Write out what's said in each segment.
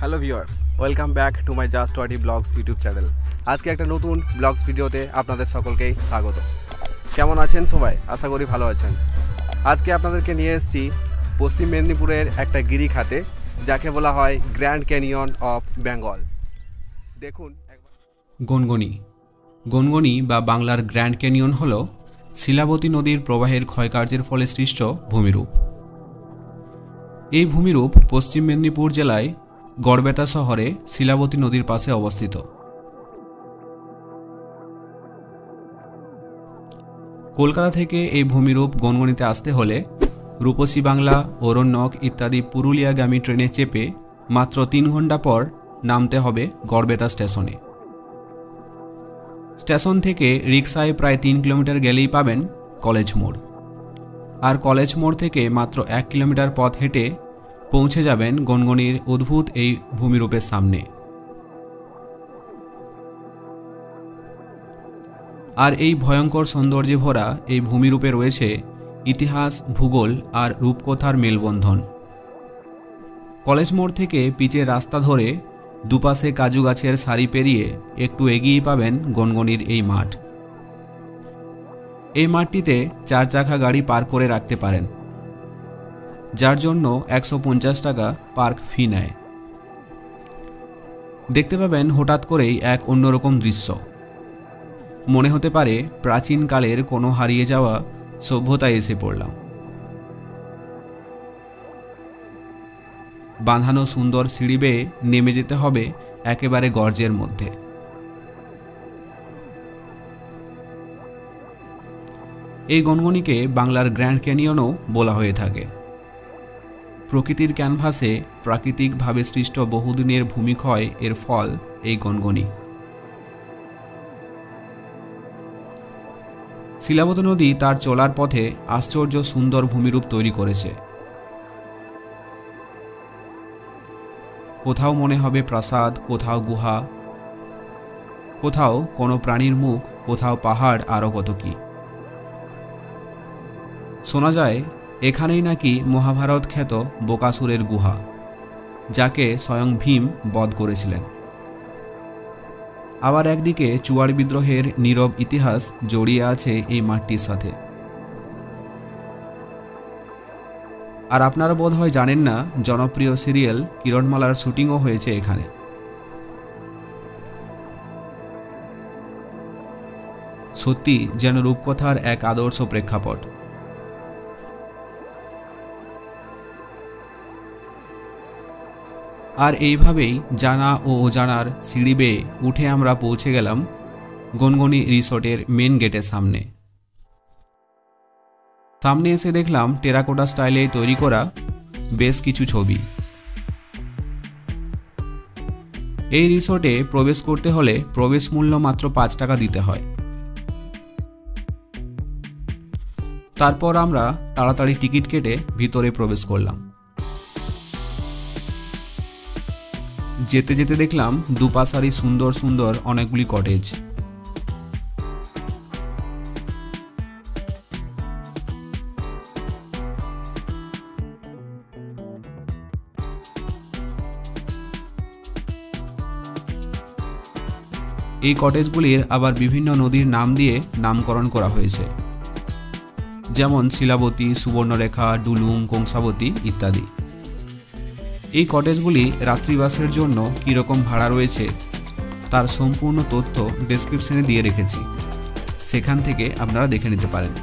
Hello viewers, welcome back to my just watty blogs YouTube channel. আজকে একটা নতুন blogs ভিডিওতে আপনাদের সকলকেই স্বাগত। কেমন আছেন সবাই? আশা করি ভালো আছেন। আজকে আপনাদেরকে নিয়ে এসেছি পশ্চিম মেদিনীপুরের একটা গিরিখাতে, যাকে বলা হয় গ্র্যান্ড ক্যানিয়ন অফ বেঙ্গল। দেখুন গনগনি। গনগনি বা বাংলার গ্র্যান্ড ক্যানিয়ন হল শিলাবতী নদীর প্রবাহের ক্ষয়কার্যের ফলে সৃষ্ট ভূমিরূপ। এই ভূমিরূপ পশ্চিম মেদিনীপুর জেলায় গড়বেতা শহরে শিলাবতী নদীর পাশে অবস্থিত। কলকাতা থেকে এই ভূমিরূপ গনগনিতে আসতে হলে রূপসী বাংলা, অরণ্যক ইত্যাদি পুরুলিয়াগামী ট্রেনে চেপে মাত্র 3 ঘন্টা পর নামতে হবে গড়বেতা স্টেশনে। স্টেশন থেকে রিকশায় প্রায় 3 কিলোমিটার গেলেই পাবেন কলেজ মোড়, আর কলেজ মোড় থেকে মাত্র 1 কিলোমিটার পথ হেঁটে পৌঁছে যাবেন গনগনির অদ্ভুত এই ভূমিরূপের সামনে। আর এই ভয়ঙ্কর সৌন্দর্যে ভরা এই ভূমিরূপে রয়েছে ইতিহাস, ভূগোল আর রূপকথার মেলবন্ধন। কলেজ মোড় থেকে পিচের রাস্তা ধরে দুপাশে কাজু গাছের সারি পেরিয়ে একটু এগিয়েই পাবেন গনগনির এই মাঠ। এই মাঠটিতে 4 চাকা গাড়ি পার্ক করে রাখতে পারেন, যার জন্য 150 টাকা পার্ক ফি নেয়। দেখতে পাবেন হঠাৎ করেই এক অন্যরকম দৃশ্য। মনে হতে পারে প্রাচীনকালের কোনো হারিয়ে যাওয়া সভ্যতায় এসে পড়লাম। বাঁধানো সুন্দর সিঁড়ি বেয়ে নেমে যেতে হবে একেবারে গর্জের মধ্যে। এই গনগনিকে বাংলার গ্র্যান্ড ক্যানিয়নও বলা হয়ে থাকে। প্রকৃতির ক্যানভাসে প্রাকৃতিকভাবে সৃষ্ট বহুদিনের ভূমিক্ষয় এর ফল এই গনগনি। শিলাবতী নদী তার চলার পথে আশ্চর্য সুন্দর ভূমিরূপ তৈরি করেছে। কোথাও মনে হবে প্রাসাদ, কোথাও গুহা, কোথাও কোনো প্রাণীর মুখ, কোথাও পাহাড়, আরও কত কি। শোনা যায় এখানেই নাকি মহাভারত খ্যাত বকাসুরের গুহা, যাকে স্বয়ং ভীম বধ করেছিলেন। আবার একদিকে চুয়ার বিদ্রোহের নীরব ইতিহাস জড়িয়ে আছে এই মাঠটির সাথে। আর আপনারা বোধহয় জানেন না, জনপ্রিয় সিরিয়াল কিরণমালার শুটিংও হয়েছে এখানে। সত্যি যেন রূপকথার এক আদর্শ প্রেক্ষাপট। আর এইভাবেই জানা ও অজানার সিঁড়ি বেয়ে উঠে আমরা পৌঁছে গেলাম গনগনি রিসোর্টের মেন গেটের সামনে। সামনে এসে দেখলাম টেরাকোটা স্টাইলে তৈরি করা বেশ কিছু ছবি। এই রিসোর্টে প্রবেশ করতে হলে প্রবেশ মূল্য মাত্র 5 টাকা দিতে হয়। তারপর আমরা তাড়াতাড়ি টিকিট কেটে ভিতরে প্রবেশ করলাম। যেতে যেতে দেখলাম দুপাশারই সুন্দর সুন্দর অনেকগুলি কটেজ। এই কটেজগুলির আবার বিভিন্ন নদীর নাম দিয়ে নামকরণ করা হয়েছে, যেমন শিলাবতী, সুবর্ণরেখা, ডুলুং, কংসাবতী ইত্যাদি। এই কটেজগুলি রাত্রিবাসের জন্য কীরকম ভাড়া রয়েছে তার সম্পূর্ণ তথ্য ডেসক্রিপশনে দিয়ে রেখেছি, সেখান থেকে আপনারা দেখে নিতে পারেন।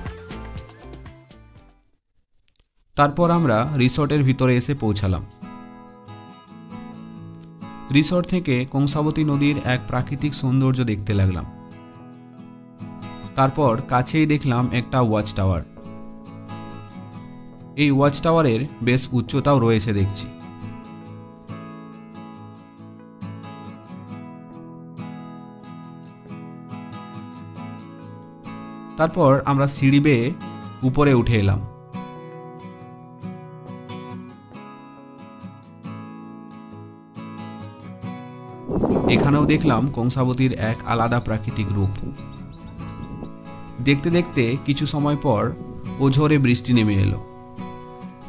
তারপর আমরা রিসোর্টের ভিতরে এসে পৌঁছালাম। রিসোর্ট থেকে কংসাবতী নদীর এক প্রাকৃতিক সৌন্দর্য দেখতে লাগলাম। তারপর কাছেই দেখলাম একটা ওয়াচ টাওয়ার। এই ওয়াচ টাওয়ারের বেশ উচ্চতাও রয়েছে দেখছি। তারপর আমরা সিঁড়ি বেয়ে উপরে উঠে এলাম। এখানেও দেখলাম কংসাবতীর এক আলাদা প্রাকৃতিক রূপ। দেখতে দেখতে কিছু সময় পর ও ঝড়ে বৃষ্টি নেমে এলো।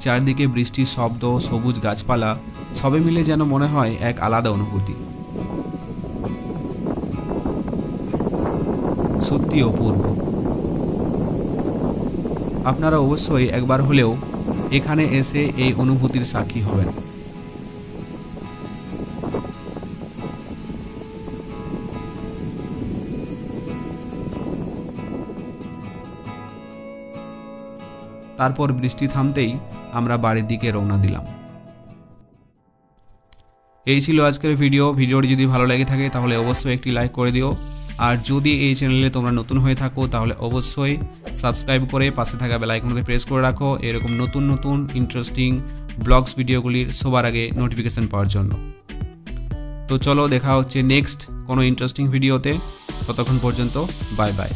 চারদিকে বৃষ্টির শব্দ, সবুজ গাছপালা সবে মিলে যেন মনে হয় এক আলাদা অনুভূতি। সত্যি অপূর্ব। আপনারা অবশ্যই একবার হলেও এখানে এসে এই অনুভূতির সাক্ষী হবেন। তারপর বৃষ্টি থামতেই আমরা বাড়ির দিকে রওনা দিলাম। এই ছিল আজকের ভিডিওটি যদি ভালো লেগে থাকে তাহলে অবশ্যই একটি লাইক করে দিও। আর যদি এই চ্যানেলে তোমরা নতুন হয়ে থাকো তাহলে অবশ্যই সাবস্ক্রাইব করে পাশে থাকা বেল আইকনটি প্রেস করে রাখো এরকম নতুন নতুন ইন্টারেস্টিং ব্লগস ভিডিওগুলির সবার আগে নোটিফিকেশন পাওয়ার জন্য। তো চলো, দেখা হচ্ছে নেক্সট কোনো ইন্টারেস্টিং ভিডিওতে। ততক্ষণ পর্যন্ত বাই বাই।